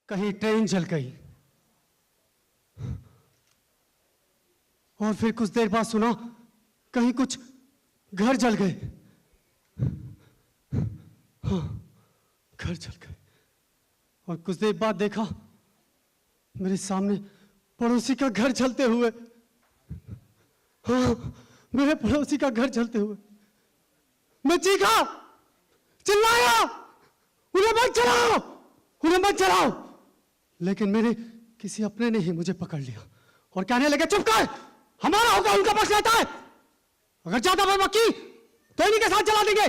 कहीं ट्रेन जल गई और फिर कुछ देर बाद सुना कहीं कुछ घर जल गए। हाँ, घर जल गए। और कुछ देर बाद देखा मेरे सामने पड़ोसी का घर जलते हुए। हाँ, मेरे पड़ोसी का घर जलते हुए। मैं चीखा, चिल्लाया, उन्हें मत जलाओ, उन्हें मत जलाओ। लेकिन मेरे किसी अपने ने ही मुझे पकड़ लिया और कहने लगे, चुप कर, हमारा होगा उनका पक्ष रहता है, अगर ज्यादा बदमाशी तो इन्हीं के साथ जला देंगे।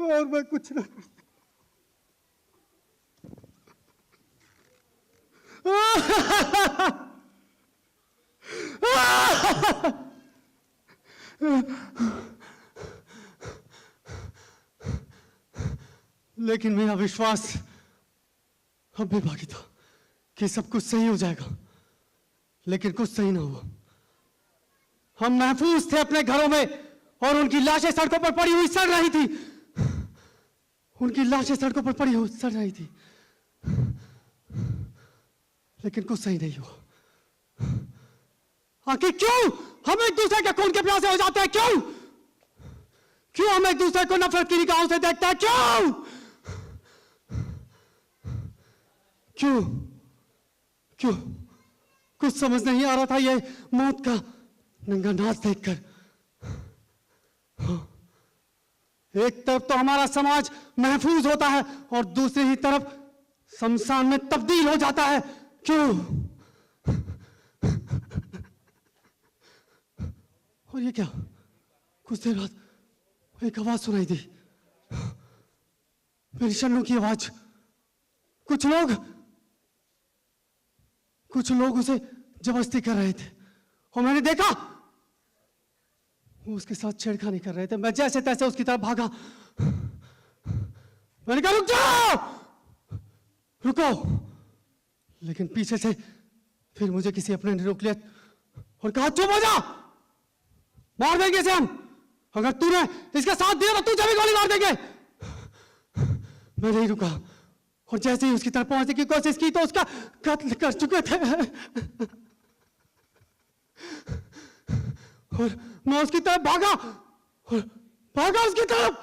और मैं कुछ ना लेकिन मेरा विश्वास अब भी बाकी था कि सब कुछ सही हो जाएगा, लेकिन कुछ सही ना हुआ। हम महफूज थे अपने घरों में और उनकी लाशें सड़कों पर पड़ी हुई सड़ रही थी। उनकी लाशें सड़कों पर पड़ी हुई सड़ रही थी, लेकिन कुछ सही नहीं हुआ। आखिर क्यों हम एक दूसरे के खून के प्यासे हो जाते हैं? क्यों क्यों हम एक दूसरे को नफरत की निगाहों से देखते हैं? क्यों क्यों क्यों कुछ समझ नहीं आ रहा था ये मौत का नंगा नाच देखकर। एक तरफ तो हमारा समाज महफूज होता है और दूसरी ही तरफ शमशान में तब्दील हो जाता है। क्यों? और ये क्या? कुछ देर बाद एक आवाज सुनाई दी, मेरी शन्नू की आवाज। कुछ लोग उसे जबरदस्ती कर रहे थे और मैंने देखा वो उसके साथ छेड़खानी कर रहे थे। मैं जैसे तैसे उसकी तरफ भागा। मैंने कहा, रुक जाओ, रुको। लेकिन पीछे से फिर मुझे किसी अपने ने रोक लिया और कहा, चुप हो जा, मार देंगे इसे हम। अगर तूने इसका साथ दिया तो तुझे भी गोली मार देंगे। मैं नहीं रुका और जैसे ही उसकी तरफ पहुंचने की कोशिश की तो उसका कत्ल कर चुके थे। और मैं उसकी तरफ भागा और भागा उसकी तरफ।